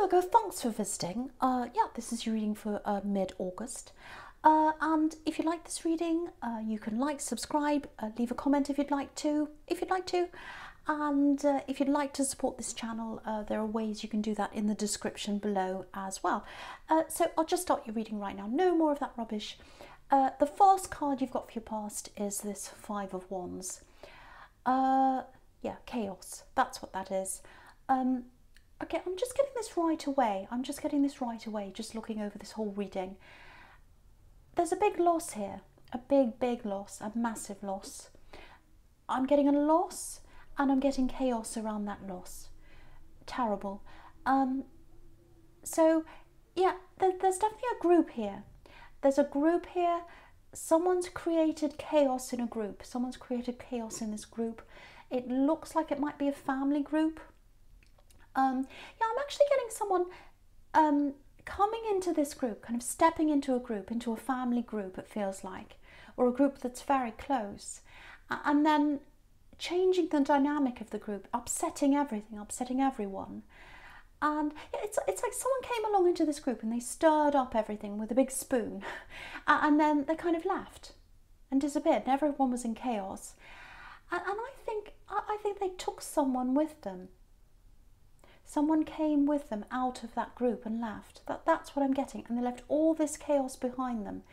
Virgo, thanks for visiting. Yeah, this is your reading for mid-August. And if you like this reading, you can like, subscribe, leave a comment if you'd like to. And if you'd like to support this channel, there are ways you can do that in the description below as well. So I'll just start your reading right now. No more of that rubbish. The first card you've got for your past is this Five of Wands. Yeah, chaos. That's what that is. Okay, I'm just getting this right away. Just looking over this whole reading. There's a big loss here. A big loss. A massive loss. I'm getting a loss and I'm getting chaos around that loss. Terrible. So, yeah, there's definitely a group here. There's a group here. Someone's created chaos in a group. Someone's created chaos in this group. It looks like it might be a family group. Yeah, I'm actually getting someone coming into this group, kind of stepping into a group, into a family group, it feels like, or a group that's very close, and then changing the dynamic of the group, upsetting everything, upsetting everyone. And it's like someone came along into this group and they stirred up everything with a big spoon, and then they kind of left and disappeared, and everyone was in chaos. And I think they took someone with them. Someone came with them out of that group and left. That's what I'm getting. And they left all this chaos behind them.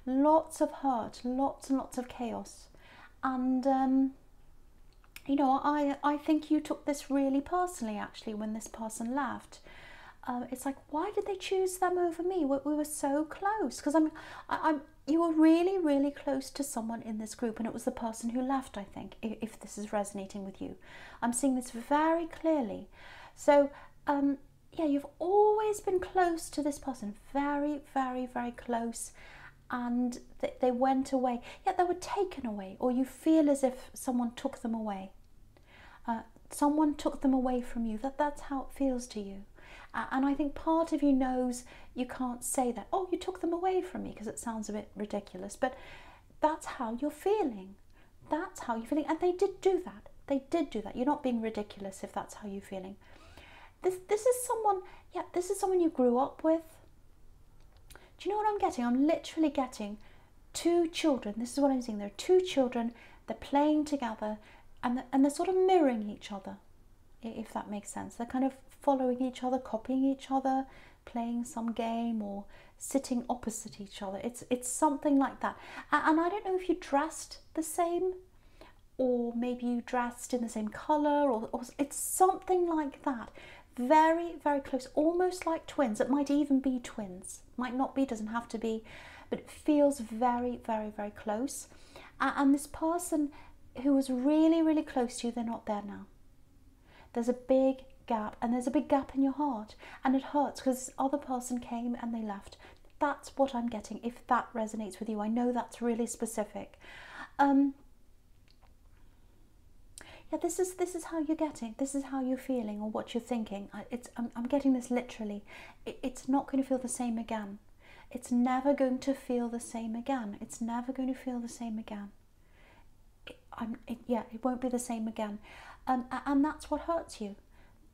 Lots of hurt, lots and lots of chaos. And, you know, I think you took this really personally, actually, when this person left. It's like, why did they choose them over me? We were so close. Because you were really, really close to someone in this group. And it was the person who left, I think, if this is resonating with you. I'm seeing this very clearly. So, yeah, you've always been close to this person, very, very, very close, and they went away. Yeah, they were taken away, or you feel as if someone took them away. Someone took them away from you. That's how it feels to you. And I think part of you knows you can't say that, oh, you took them away from me, because it sounds a bit ridiculous, but that's how you're feeling. That's how you're feeling, and they did do that. They did do that. You're not being ridiculous if that's how you're feeling. This is someone, yeah, this is someone you grew up with. Do you know what I'm getting? I'm literally getting two children. This is what I'm seeing. There are two children. They're playing together, and they're sort of mirroring each other, if that makes sense. They're kind of following each other, copying each other, playing some game, or sitting opposite each other. It's something like that. And I don't know if you dressed the same, or maybe you dressed in the same colour, or it's something like that. Very, very close, almost like twins. It might even be twins. Might not be, doesn't have to be, but it feels very, very, very close. And this person who was really, really close to you, they're not there now. There's a big gap, and there's a big gap in your heart, and it hurts because this other person came and they left. That's what I'm getting, if that resonates with you. I know that's really specific. Yeah, this is how you're getting. This is how you're feeling, or what you're thinking. I'm getting this literally. It's not going to feel the same again. It's never going to feel the same again. It's never going to feel the same again. Yeah, it won't be the same again. And that's what hurts you.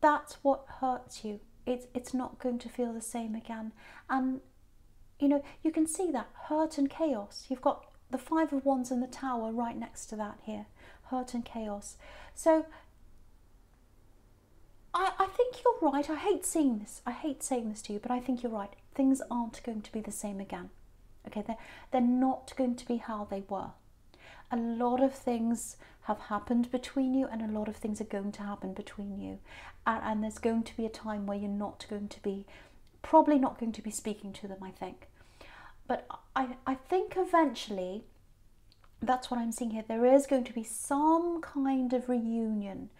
That's what hurts you. It's not going to feel the same again. And you know, you can see that hurt and chaos. You've got the Five of Wands and the Tower right next to that here. Hurt and chaos. So I think you're right. I hate seeing this. I hate saying this to you, but I think you're right. Things aren't going to be the same again. Okay, they're not going to be how they were. A lot of things have happened between you, and a lot of things are going to happen between you. And there's going to be a time where you're not going to be, probably not going to be speaking to them, I think. But I think eventually, that's what I'm seeing here. There is going to be some kind of reunion,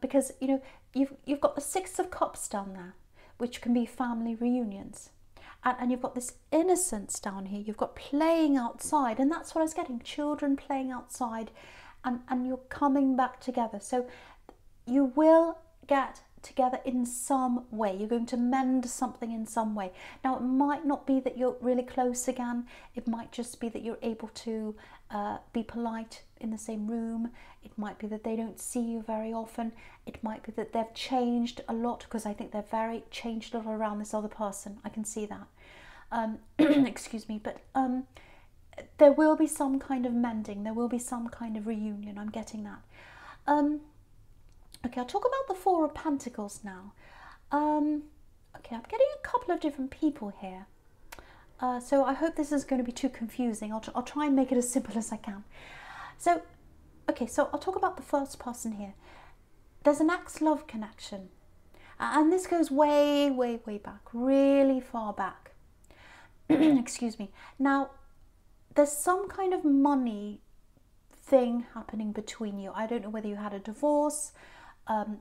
because you know you've got the Six of Cups down there, which can be family reunions, and you've got this innocence down here. You've got playing outside, and that's what I was getting. Children playing outside, and you're coming back together. So you will get together in some way. You're going to mend something in some way. Now, it might not be that you're really close again. It might just be that you're able to be polite in the same room. It might be that they don't see you very often. It might be that they've changed a lot, because I think they're very changed a lot around this other person. I can see that. Excuse me, but there will be some kind of mending. There will be some kind of reunion. I'm getting that. Okay, I'll talk about the Four of Pentacles now. Okay, I'm getting a couple of different people here. So I hope this is going to be too confusing. I'll try and make it as simple as I can. So, okay, so I'll talk about the first person here. There's an ex-love connection. And this goes way, way, way back, really far back. Excuse me. Now, there's some kind of money thing happening between you. I don't know whether you had a divorce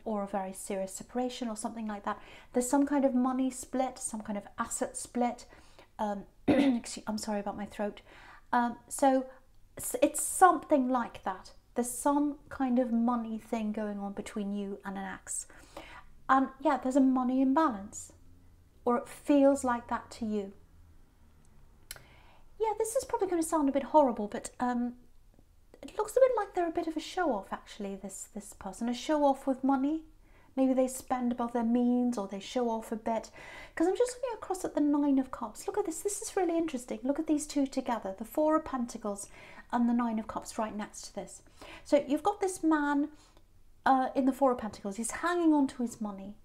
or a very serious separation or something like that. There's some kind of money split, some kind of asset split. I'm sorry about my throat. So it's something like that. There's some kind of money thing going on between you and an ex. And yeah, there's a money imbalance, or it feels like that to you. Yeah, this is probably going to sound a bit horrible, but it looks a bit like they're a bit of a show-off, actually, this person. A show-off with money. Maybe they spend above their means, or they show off a bit. Because I'm just looking across at the Nine of Cups. Look at this. This is really interesting. Look at these two together. The Four of Pentacles and the Nine of Cups right next to this. So you've got this man in the Four of Pentacles. He's hanging on to his money.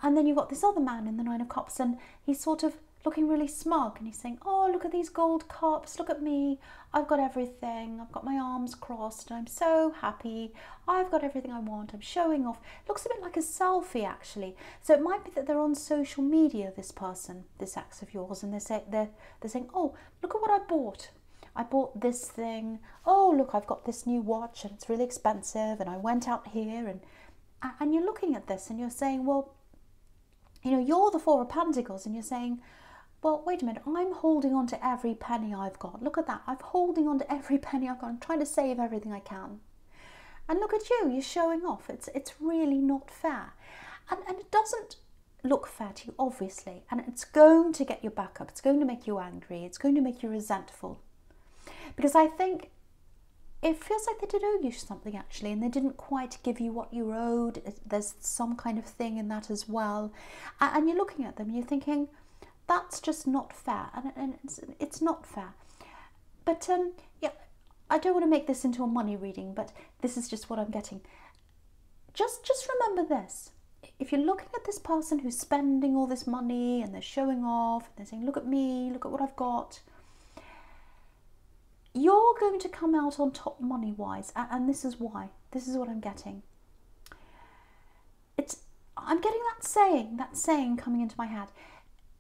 And then you've got this other man in the Nine of Cups, and he's sort of looking really smug, and he's saying, oh, look at these gold cups, look at me, I've got everything, I've got my arms crossed, and I'm so happy, I've got everything I want, I'm showing off. Looks a bit like a selfie, actually. So it might be that they're on social media, this person, this ex of yours, and they're saying, oh, look at what I bought. I bought this thing. Oh, look, I've got this new watch, and it's really expensive, and I went out here, and you're looking at this, and you're saying, well, you know, you're the Four of Pentacles, and you're saying, well, wait a minute, I'm holding on to every penny I've got. Look at that. I'm holding on to every penny I've got. I'm trying to save everything I can. And look at you. You're showing off. It's really not fair. And it doesn't look fair to you, obviously. And it's going to get your back up. It's going to make you angry. It's going to make you resentful. Because I think it feels like they did owe you something, actually, and they didn't quite give you what you owed. There's some kind of thing in that as well. And you're looking at them and you're thinking, that's just not fair, and it's not fair. But yeah, I don't want to make this into a money reading, but this is just what I'm getting. Just remember this. If you're looking at this person who's spending all this money and they're showing off, and they're saying, look at me, look at what I've got, you're going to come out on top money-wise, and this is why. This is what I'm getting. I'm getting that saying coming into my head.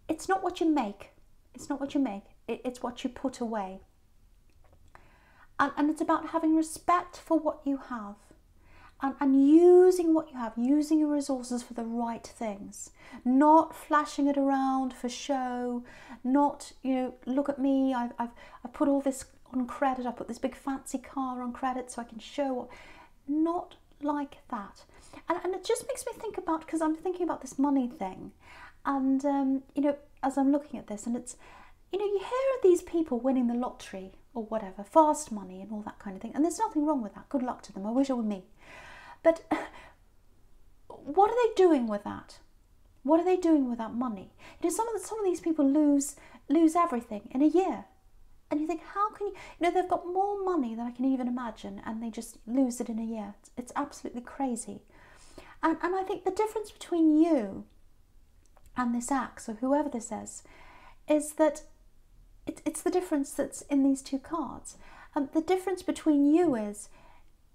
It's not what you make. It's not what you make. It's what you put away. And it's about having respect for what you have. And using what you have, using your resources for the right things. Not flashing it around for show. Not, you know, look at me, I've put all this on credit. I put this big fancy car on credit so I can show. Not like that. And it just makes me think about, because I'm thinking about this money thing. And, you know, as I'm looking at this, and it's, you know, you hear of these people winning the lottery or whatever, fast money and all that kind of thing. And there's nothing wrong with that. Good luck to them. I wish it were me. But what are they doing with that? What are they doing with that money? You know, some of these people lose everything in a year. And you think, how can you know, they've got more money than I can even imagine, and they just lose it in a year. It's absolutely crazy. And I think the difference between you and this ex, or whoever this is that it's the difference that's in these two cards. The difference between you is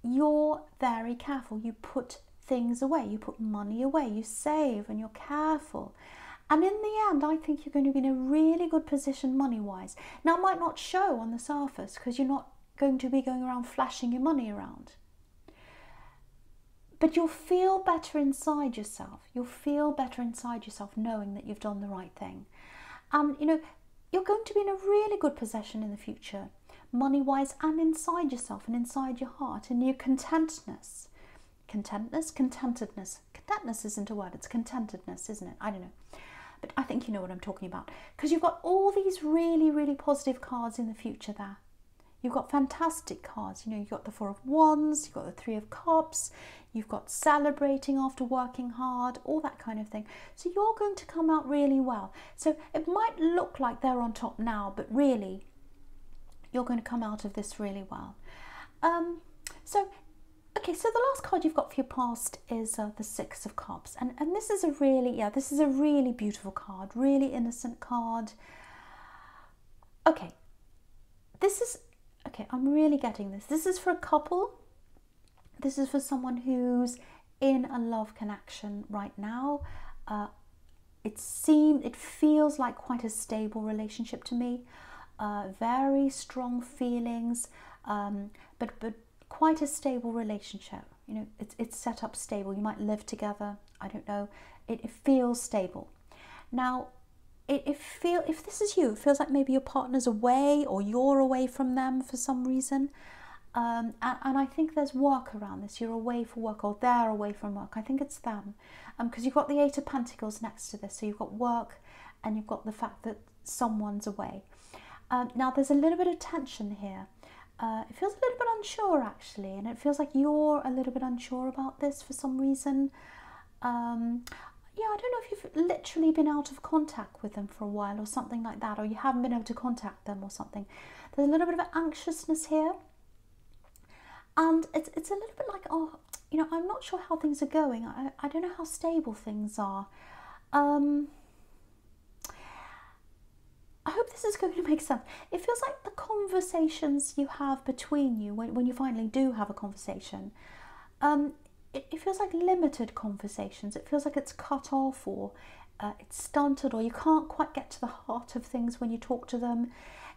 you're very careful. You put things away. You put money away. You save, and you're careful. And in the end, I think you're going to be in a really good position money-wise. Now, it might not show on the surface because you're not going to be going around flashing your money around. But you'll feel better inside yourself. You'll feel better inside yourself knowing that you've done the right thing. And, you know, you're going to be in a really good position in the future, money-wise, and inside yourself and inside your heart, and your contentedness. Contentedness. contentness isn't a word, it's contentedness, isn't it? I don't know. But I think you know what I'm talking about. Because you've got all these really, really positive cards in the future there. You've got fantastic cards. You know, you've got the Four of Wands, you've got the Three of Cups, you've got celebrating after working hard, all that kind of thing. So you're going to come out really well. So it might look like they're on top now, but really, you're going to come out of this really well. Okay, so the last card you've got for your past is the Six of Cups. And this is a really beautiful card, really innocent card. Okay, I'm really getting this. This is for a couple. This is for someone who's in a love connection right now. It feels like quite a stable relationship to me. Very strong feelings, but quite a stable relationship. You know, it's set up stable. You might live together. I don't know. It feels stable. Now, if this is you, it feels like maybe your partner's away or you're away from them for some reason. And I think there's work around this. You're away for work or they're away from work. I think it's them. Because you've got the Eight of Pentacles next to this. So you've got work and you've got the fact that someone's away. Now there's a little bit of tension here. It feels a little bit unsure actually. And it feels like you're a little bit unsure about this for some reason. Yeah, I don't know if you've literally been out of contact with them for a while or something like that, or you haven't been able to contact them or something. There's a little bit of anxiousness here. And it's a little bit like, oh, you know, I'm not sure how things are going. I don't know how stable things are. I hope this is going to make sense. It feels like the conversations you have between you, when you finally do have a conversation, it feels like limited conversations. It feels like it's cut off or it's stunted, or you can't quite get to the heart of things when you talk to them.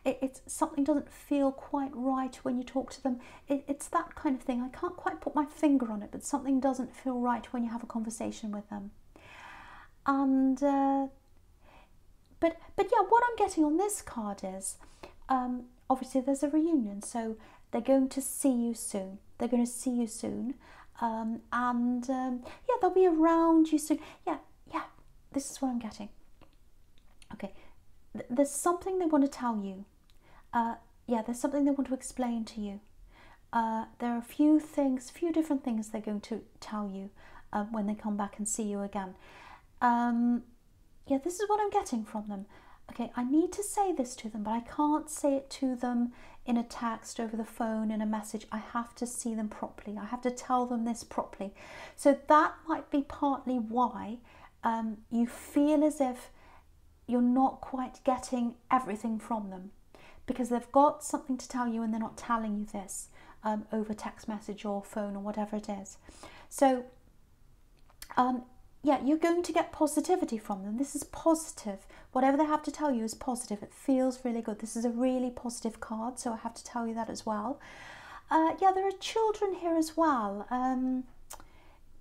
It's something doesn't feel quite right when you talk to them. It's that kind of thing. I can't quite put my finger on it, but something doesn't feel right when you have a conversation with them. And but yeah, what I'm getting on this card is obviously there's a reunion, so they're going to see you soon. They're going to see you soon. Yeah, they'll be around you soon. Yeah, this is what I'm getting. Okay, there's something they want to tell you. Yeah, there's something they want to explain to you. There are a few different things they're going to tell you when they come back and see you again. Yeah, this is what I'm getting from them. Okay, I need to say this to them, but I can't say it to them in a text, over the phone, in a message. I have to see them properly. I have to tell them this properly. So that might be partly why you feel as if you're not quite getting everything from them, because they've got something to tell you and they're not telling you this over text message or phone or whatever it is. So yeah, you're going to get positivity from them. This is positive. Whatever they have to tell you is positive. It feels really good. This is a really positive card, so I have to tell you that as well. Yeah, there are children here as well.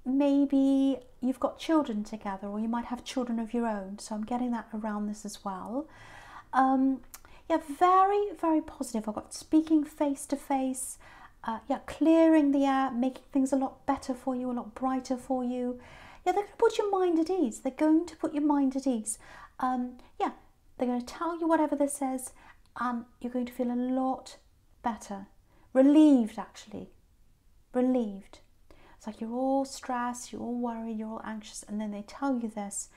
Maybe you've got children together, or you might have children of your own. So I'm getting that around this as well. Yeah, very, very positive. I've got speaking face to face. Yeah, clearing the air, making things a lot better for you, a lot brighter for you. Yeah, they're going to put your mind at ease. They're going to put your mind at ease. Yeah, they're going to tell you whatever this is, and you're going to feel a lot better. Relieved, actually. Relieved. It's like you're all stressed, you're all worried, you're all anxious, and then they tell you this,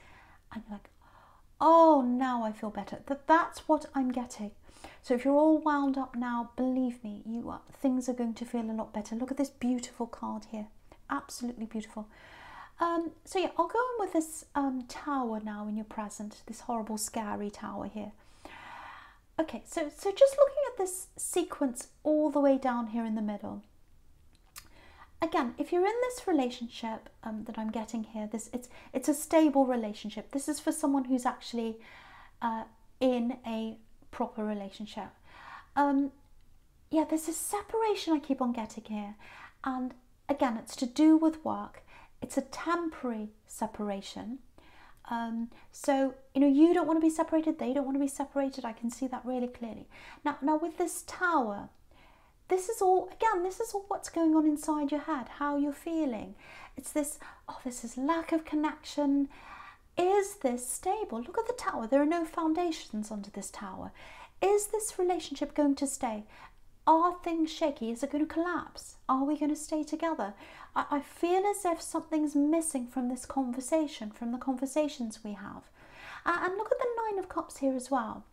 and you're like, oh, now I feel better. That's what I'm getting. So if you're all wound up now, believe me, things are going to feel a lot better. Look at this beautiful card here. Absolutely beautiful. So yeah, I'll go on with this tower now in your present, this horrible, scary tower here. Okay, so just looking at this sequence all the way down here in the middle. Again, if you're in this relationship that I'm getting here, it's a stable relationship. This is for someone who's actually in a proper relationship. Yeah, there's a separation I keep on getting here. And again, it's to do with work. It's a temporary separation. So, you know, you don't want to be separated, they don't want to be separated. I can see that really clearly. Now with this tower, this is all, again, this is all what's going on inside your head, how you're feeling. It's this, oh, this is lack of connection. Is this stable? Look at the tower. There are no foundations under this tower. Is this relationship going to stay? Are things shaky? Is it going to collapse? Are we going to stay together? I feel as if something's missing from this conversation, from the conversations we have. And look at the Nine of Cups here as well.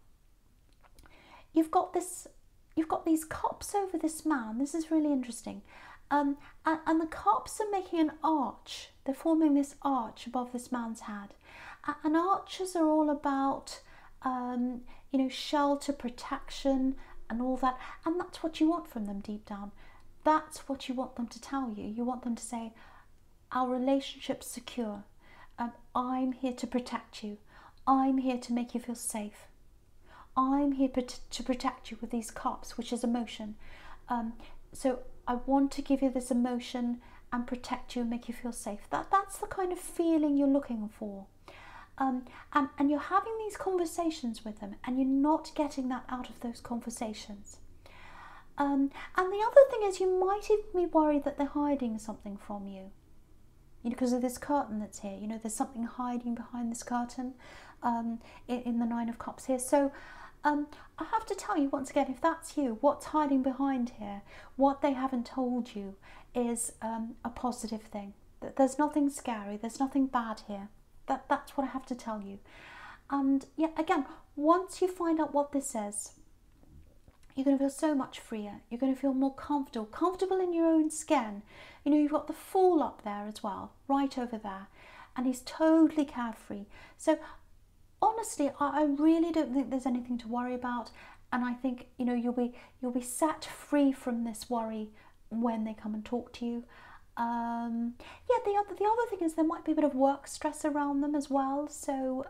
You've got these cups over this man. This is really interesting. And the cups are making an arch. They're forming this arch above this man's head. And arches are all about, you know, shelter, protection, and all that. And that's what you want from them deep down. That's what you want them to tell you. You want them to say, our relationship's secure. I'm here to protect you. I'm here to make you feel safe. I'm here to protect you with these cups, which is emotion. So I want to give you this emotion and protect you and make you feel safe. That's the kind of feeling you're looking for. And you're having these conversations with them, and you're not getting that out of those conversations. And the other thing is, you might even be worried that they're hiding something from you. You know, because of this curtain that's here. You know, there's something hiding behind this curtain in the Nine of Cups here. So I have to tell you once again, if that's you, what's hiding behind here, what they haven't told you is a positive thing. There's nothing scary. There's nothing bad here. That's what I have to tell you. And yeah, again, once you find out what this is, you're going to feel so much freer. You're going to feel more comfortable in your own skin. You know, you've got the Fool up there as well, right over there, and he's totally carefree. So honestly, I really don't think there's anything to worry about, and I think, you know, you'll be set free from this worry when they come and talk to you. Yeah, the other thing is there might be a bit of work stress around them as well. So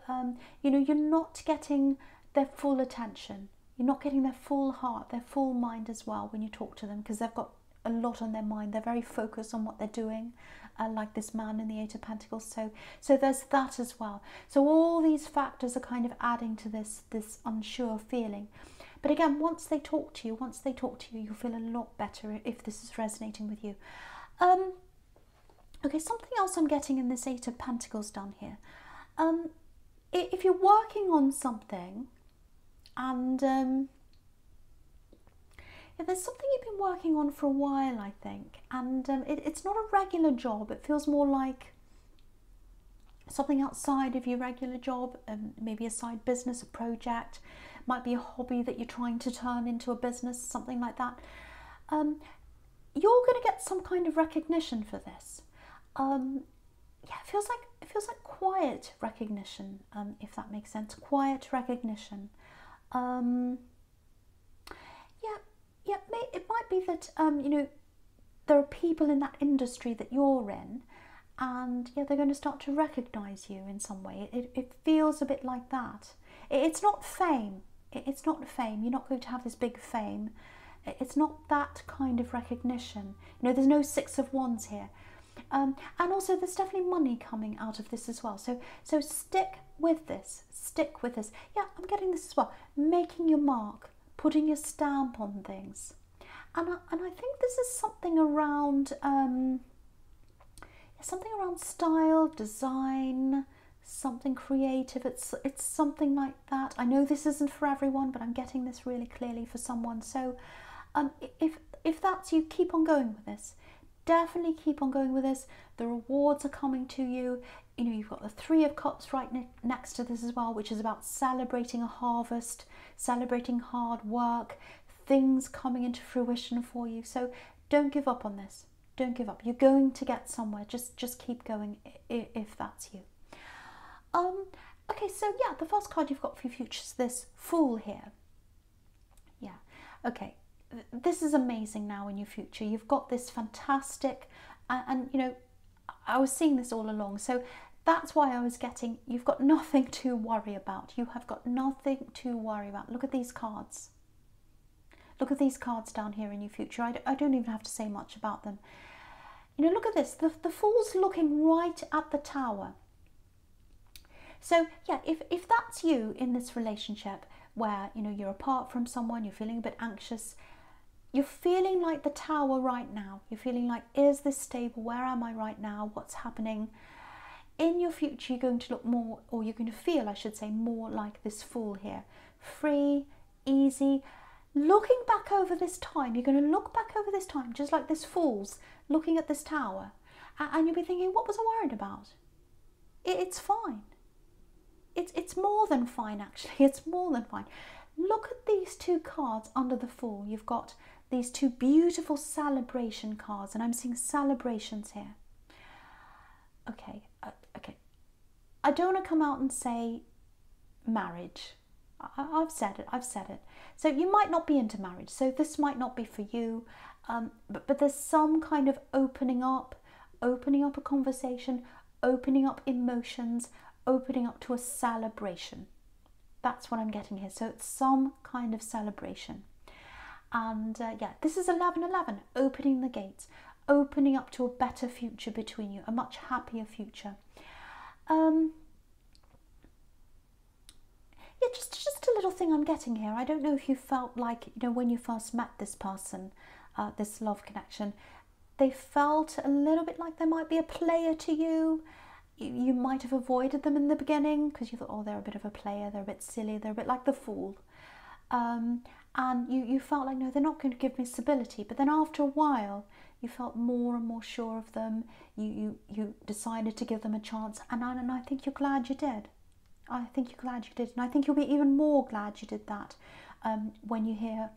you know, you're not getting their full attention. You're not getting their full heart, their full mind as well when you talk to them, because they've got a lot on their mind. They're very focused on what they're doing, like this man in the Eight of Pentacles. So there's that as well. So all these factors are kind of adding to this unsure feeling. But again, once they talk to you, you'll feel a lot better if this is resonating with you. Okay, something else I'm getting in this Eight of Pentacles down here. If you're working on something, and yeah, there's something you've been working on for a while, I think, and it's not a regular job. It feels more like something outside of your regular job, maybe a side business, a project, might be a hobby that you're trying to turn into a business, something like that. You're going to get some kind of recognition for this. Yeah, it feels like quiet recognition, if that makes sense. Quiet recognition. Yeah, it might be that you know, there are people in that industry that you're in, and yeah, they're going to start to recognise you in some way. It feels a bit like that. It's not fame. It's not fame. You're not going to have this big fame. It's not that kind of recognition. You know, there's no Six of Wands here. And also there's definitely money coming out of this as well. So stick with this. Stick with this. Yeah, I'm getting this as well. Making your mark, putting your stamp on things. And I think this is something around style, design, something creative. It's something like that. I know this isn't for everyone, but I'm getting this really clearly for someone. So if that's you, keep on going with this. Definitely keep on going with this. The rewards are coming to you. You know, you've got the Three of Cups right next to this as well, which is about celebrating a harvest, celebrating hard work, things coming into fruition for you. So don't give up on this. Don't give up. You're going to get somewhere. Just keep going if that's you. Okay, so yeah, the first card you've got for your future is this Fool here. Yeah, okay. This is amazing now in your future. You've got this fantastic, and you know, I was seeing this all along. So that's why I was getting, you've got nothing to worry about. You have got nothing to worry about. Look at these cards. Look at these cards down here in your future. I don't even have to say much about them. You know, look at this. The Fool's looking right at the Tower. So yeah, if that's you in this relationship where, you know, you're apart from someone, you're feeling a bit anxious, you're feeling like the Tower right now. You're feeling like, is this stable? Where am I right now? What's happening? In your future, you're going to look more, or you're going to feel, I should say, more like this Fool here. Free, easy. Looking back over this time, you're going to look back over this time, just like this Fool's looking at this Tower. And you'll be thinking, what was I worried about? It's fine. It's more than fine, actually. It's more than fine. Look at these two cards under the Fool. You've got these two beautiful celebration cards, and I'm seeing celebrations here. Okay, okay. I don't want to come out and say marriage. I've said it. So you might not be into marriage, so this might not be for you, but there's some kind of opening up a conversation, opening up emotions, opening up to a celebration. That's what I'm getting here. So it's some kind of celebration. And yeah, this is 1111, opening the gates, opening up to a better future between you, a much happier future. Yeah, just a little thing I'm getting here. I don't know if you felt like, you know, when you first met this person, this love connection, they felt a little bit like they might be a player to you. You might have avoided them in the beginning because you thought, oh, they're a bit of a player, they're a bit silly, they're a bit like the Fool. And you felt like, no, they're not going to give me stability. But then after a while, you felt more and more sure of them. You decided to give them a chance. And I think you're glad you did. I think you're glad you did. And I think you'll be even more glad you did that when you hear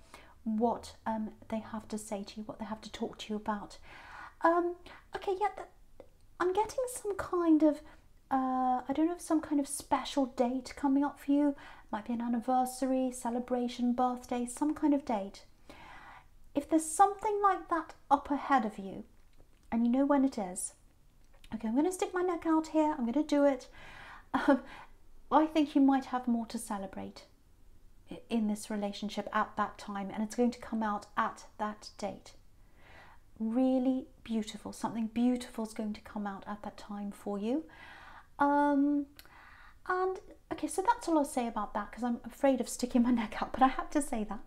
what they have to say to you, what they have to talk to you about. Okay, yeah, I'm getting some kind of, I don't know, if some kind of special date coming up for you. Might be an anniversary, celebration, birthday, some kind of date. If there's something like that up ahead of you, and you know when it is, okay, I'm going to stick my neck out here, I'm going to do it. I think you might have more to celebrate in this relationship at that time, and it's going to come out at that date. Really beautiful, something beautiful is going to come out at that time for you. And okay, so that's all I'll say about that, because I'm afraid of sticking my neck out, but I have to say that.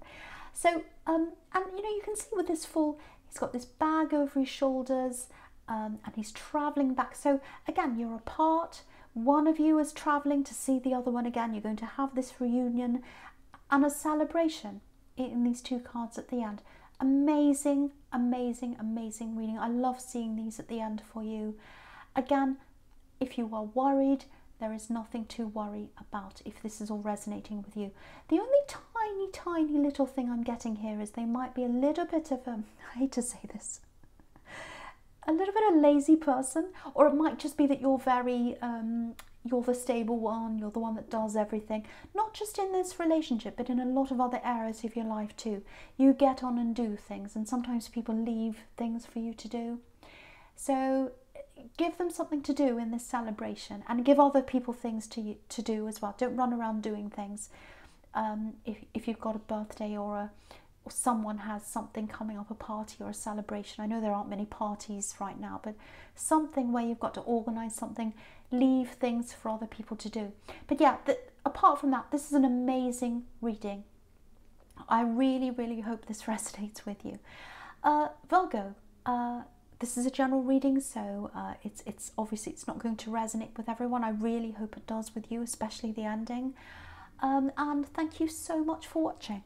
So and you know, you can see with this Fool, he's got this bag over his shoulders, and he's traveling back. So again, you're apart. One of you is traveling to see the other one again. You're going to have this reunion and a celebration in these two cards at the end. Amazing, amazing, amazing reading. I love seeing these at the end for you. Again, if you are worried, there is nothing to worry about if this is all resonating with you. The only tiny, tiny little thing I'm getting here is they might be a little bit of a, I hate to say this, a little bit of a lazy person, or it might just be that you're very, you're the stable one, you're the one that does everything. Not just in this relationship, but in a lot of other areas of your life too. You get on and do things, and sometimes people leave things for you to do. So give them something to do in this celebration, and give other people things to do as well. Don't run around doing things. If you've got a birthday or someone has something coming up, a party or a celebration. I know there aren't many parties right now, but something where you've got to organise something, leave things for other people to do. But yeah, apart from that, this is an amazing reading. I really, really hope this resonates with you. Virgo, this is a general reading, so it's obviously it's not going to resonate with everyone. I really hope it does with you, especially the ending. And thank you so much for watching.